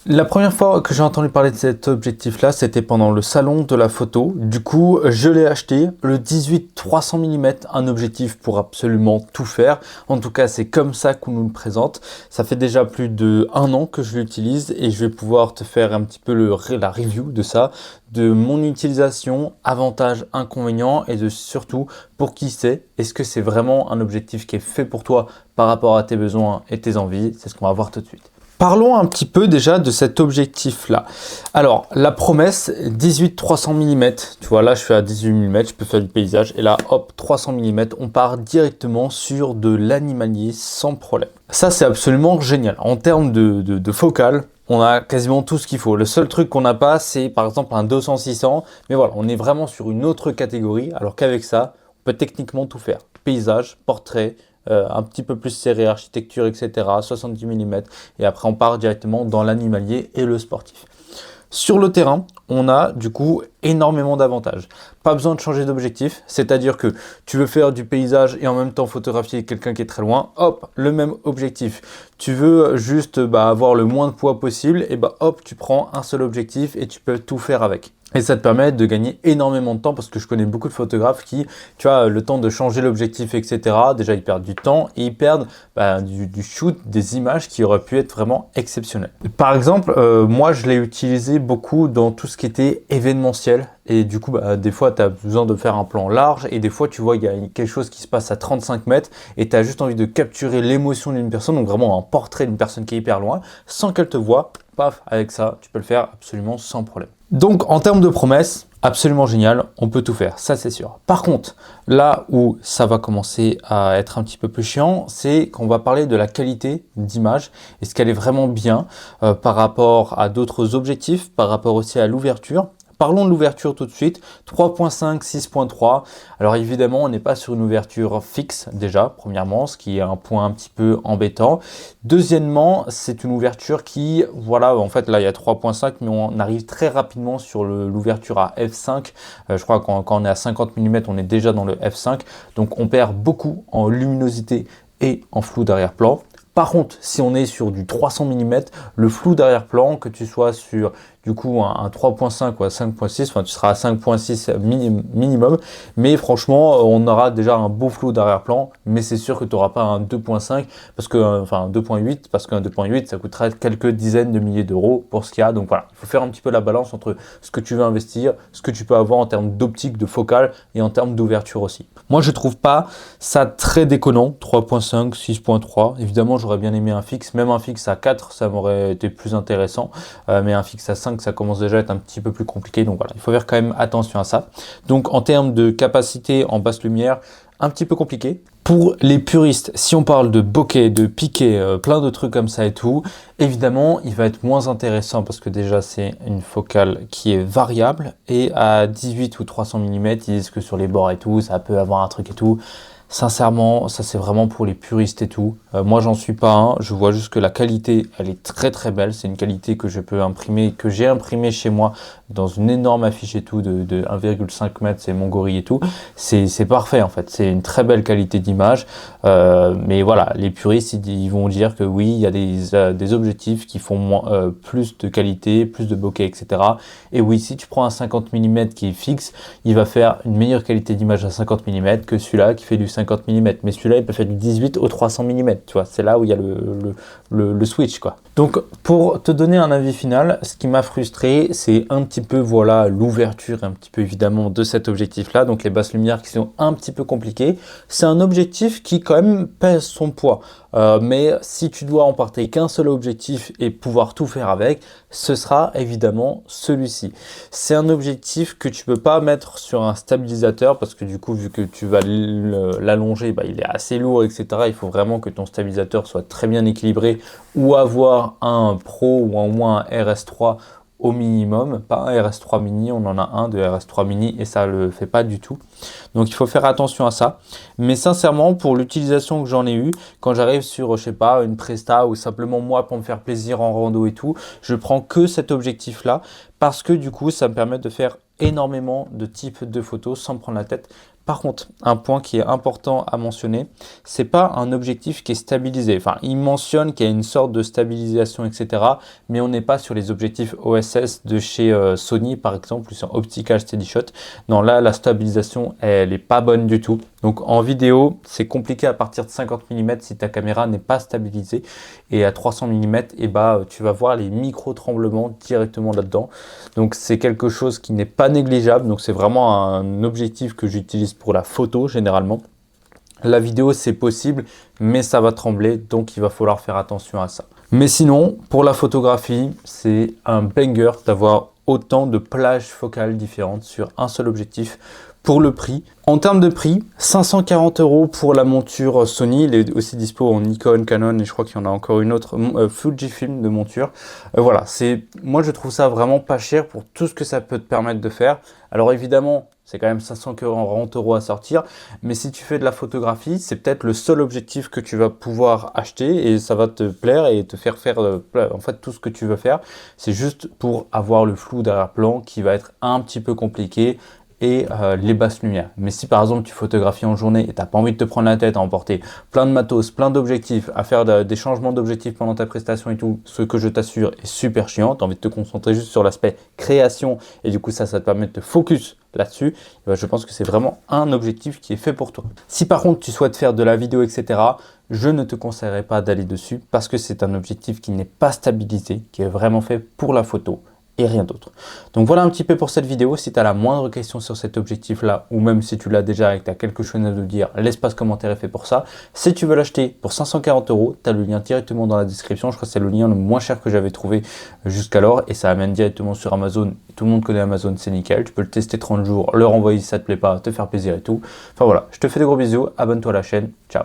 La première fois que j'ai entendu parler de cet objectif-là, c'était pendant le salon de la photo. Du coup, je l'ai acheté, le 18-300 mm, un objectif pour absolument tout faire. En tout cas, c'est comme ça qu'on nous le présente. Ça fait déjà plus de 1 an que je l'utilise et je vais pouvoir te faire un petit peu la review de ça, de mon utilisation, avantages, inconvénients et de surtout pour qui c'est. Est-ce que c'est vraiment un objectif qui est fait pour toi par rapport à tes besoins et tes envies? C'est ce qu'on va voir tout de suite. Parlons un petit peu déjà de cet objectif-là. Alors, la promesse, 18-300 mm. Tu vois, là, je suis à 18 mm, je peux faire du paysage. Et là, hop, 300 mm, on part directement sur de l'animalier sans problème. Ça, c'est absolument génial. En termes de focale, on a quasiment tout ce qu'il faut. Le seul truc qu'on n'a pas, c'est par exemple un 200-600. Mais voilà, on est vraiment sur une autre catégorie. Alors qu'avec ça, on peut techniquement tout faire. Paysage, portrait, un petit peu plus serré, architecture, etc. 70 mm. Et après, on part directement dans l'animalier et le sportif. Sur le terrain, on a du coup énormément d'avantages. Pas besoin de changer d'objectif, c'est-à-dire que tu veux faire du paysage et en même temps photographier quelqu'un qui est très loin, hop, le même objectif. Tu veux juste avoir le moins de poids possible, et hop, tu prends un seul objectif et tu peux tout faire avec. Et ça te permet de gagner énormément de temps parce que je connais beaucoup de photographes qui, tu vois, le temps de changer l'objectif, etc. Déjà, ils perdent du temps et ils perdent du shoot, des images qui auraient pu être vraiment exceptionnelles. Par exemple, moi, je l'ai utilisé beaucoup dans tout ce qui était événementiel. Et du coup, des fois, tu as besoin de faire un plan large et des fois, tu vois, il y a quelque chose qui se passe à 35 mètres et tu as juste envie de capturer l'émotion d'une personne, donc vraiment un portrait d'une personne qui est hyper loin, sans qu'elle te voie. Paf, avec ça, tu peux le faire absolument sans problème. Donc, en termes de promesses, absolument génial, on peut tout faire, ça c'est sûr. Par contre, là où ça va commencer à être un petit peu plus chiant, c'est qu'on va parler de la qualité d'image. Est-ce qu'elle est vraiment bien par rapport à d'autres objectifs, par rapport aussi à l'ouverture? Parlons de l'ouverture tout de suite, 3.5, 6.3. Alors évidemment, on n'est pas sur une ouverture fixe déjà, premièrement, ce qui est un point un petit peu embêtant. Deuxièmement, c'est une ouverture qui, voilà, en fait là il y a 3.5, mais on arrive très rapidement sur l'ouverture à f5. Je crois que quand on est à 50 mm, on est déjà dans le f5. Donc on perd beaucoup en luminosité et en flou d'arrière-plan. Par contre, si on est sur du 300 mm, le flou d'arrière-plan, que tu sois sur du coup un 3.5 ou un 5.6, enfin tu seras à 5.6 minimum, mais franchement on aura déjà un beau flou d'arrière-plan, mais c'est sûr que tu n'auras pas un 2.5 parce que enfin 2.8 parce qu'un 2.8 ça coûtera quelques dizaines de milliers d'euros pour ce qu'il y a. Donc voilà, il faut faire un petit peu la balance entre ce que tu veux investir, ce que tu peux avoir en termes d'optique, de focale et en termes d'ouverture aussi. Moi je trouve pas ça très déconnant, 3.5, 6.3. Évidemment j'aurais bien aimé un fixe, même un fixe à 4 ça m'aurait été plus intéressant, mais un fixe à 5 ça commence déjà à être un petit peu plus compliqué. Donc voilà, il faut faire quand même attention à ça. Donc en termes de capacité en basse lumière, un petit peu compliqué. Pour les puristes, si on parle de bokeh, de piqué, plein de trucs comme ça et tout, évidemment, il va être moins intéressant parce que déjà, c'est une focale qui est variable et à 18 ou 300 mm, ils disent que sur les bords et tout, ça peut avoir un truc et tout. Sincèrement, ça c'est vraiment pour les puristes et tout. Moi, j'en suis pas un. Je vois juste que la qualité, elle est très très belle. C'est une qualité que je peux imprimer, que j'ai imprimé chez moi dans une énorme affiche et tout de 1,5 m. C'est mon gorille et tout. C'est parfait en fait. C'est une très belle qualité d'image. Mais voilà, les puristes, ils vont dire que oui, il y a des objectifs qui font plus de qualité, plus de bokeh, etc. Et oui, si tu prends un 50 mm qui est fixe, il va faire une meilleure qualité d'image à 50 mm que celui-là qui fait du 50 mm. Mais celui-là, il peut faire du 18 au 300 mm. Tu vois, c'est là où il y a le switch, quoi. Donc, pour te donner un avis final, ce qui m'a frustré, c'est un petit peu, voilà, l'ouverture, un petit peu évidemment de cet objectif-là. Donc, les basses lumières qui sont un petit peu compliquées. C'est un objectif qui, quand même, pèse son poids. Mais si tu dois emporter qu'un seul objectif et pouvoir tout faire avec, ce sera évidemment celui-ci. C'est un objectif que tu peux pas mettre sur un stabilisateur parce que du coup, vu que tu vas l'allonger, il est assez lourd, etc. Il faut vraiment que ton stabilisateur soit très bien équilibré ou avoir un Pro ou au moins un RS3 au minimum, pas un RS3 mini, on en a un de RS3 mini et ça le fait pas du tout. Donc il faut faire attention à ça. Mais sincèrement, pour l'utilisation que j'en ai eu, quand j'arrive sur, je sais pas, une presta ou simplement moi pour me faire plaisir en rando et tout, je prends que cet objectif-là parce que du coup, ça me permet de faire énormément de types de photos sans me prendre la tête. Par contre, un point qui est important à mentionner, c'est pas un objectif qui est stabilisé. Enfin, il mentionne qu'il y a une sorte de stabilisation, etc. Mais on n'est pas sur les objectifs OSS de chez Sony, par exemple, ou sur Optical Steady Shot. Non, là, la stabilisation, elle est pas bonne du tout. Donc en vidéo, c'est compliqué à partir de 50 mm si ta caméra n'est pas stabilisée. Et à 300 mm, et bah, tu vas voir les micro-tremblements directement là-dedans. Donc c'est quelque chose qui n'est pas négligeable. Donc c'est vraiment un objectif que j'utilise pour la photo généralement. La vidéo, c'est possible, mais ça va trembler, donc il va falloir faire attention à ça. Mais sinon, pour la photographie, c'est un banger d'avoir autant de plages focales différentes sur un seul objectif. Pour le prix, en termes de prix, 540 € pour la monture Sony. Il est aussi dispo en Nikon, Canon et je crois qu'il y en a encore une autre, Fujifilm de monture. Voilà, moi je trouve ça vraiment pas cher pour tout ce que ça peut te permettre de faire. Alors évidemment, c'est quand même 540 € à sortir, mais si tu fais de la photographie, c'est peut-être le seul objectif que tu vas pouvoir acheter et ça va te plaire et te faire faire en fait tout ce que tu veux faire. C'est juste pour avoir le flou d'arrière-plan qui va être un petit peu compliqué et les basses lumières. Mais si par exemple tu photographies en journée et tu n'as pas envie de te prendre la tête à emporter plein de matos, plein d'objectifs, à faire des changements d'objectifs pendant ta prestation et tout, ce que je t'assure est super chiant, tu as envie de te concentrer juste sur l'aspect création et du coup ça te permet de te focus là-dessus, ben, je pense que c'est vraiment un objectif qui est fait pour toi. Si par contre tu souhaites faire de la vidéo, etc., je ne te conseillerais pas d'aller dessus parce que c'est un objectif qui n'est pas stabilisé, qui est vraiment fait pour la photo et rien d'autre. Donc voilà un petit peu pour cette vidéo. Si tu as la moindre question sur cet objectif là ou même si tu l'as déjà et que tu as quelque chose à nous dire, l'espace commentaire est fait pour ça. Si tu veux l'acheter pour 540 €, tu as le lien directement dans la description. Je crois que c'est le lien le moins cher que j'avais trouvé jusqu'alors et ça amène directement sur Amazon. Tout le monde connaît Amazon, c'est nickel. Tu peux le tester 30 jours, le renvoyer si ça te plaît pas, te faire plaisir et tout. Enfin voilà, je te fais de gros bisous, abonne-toi à la chaîne, ciao.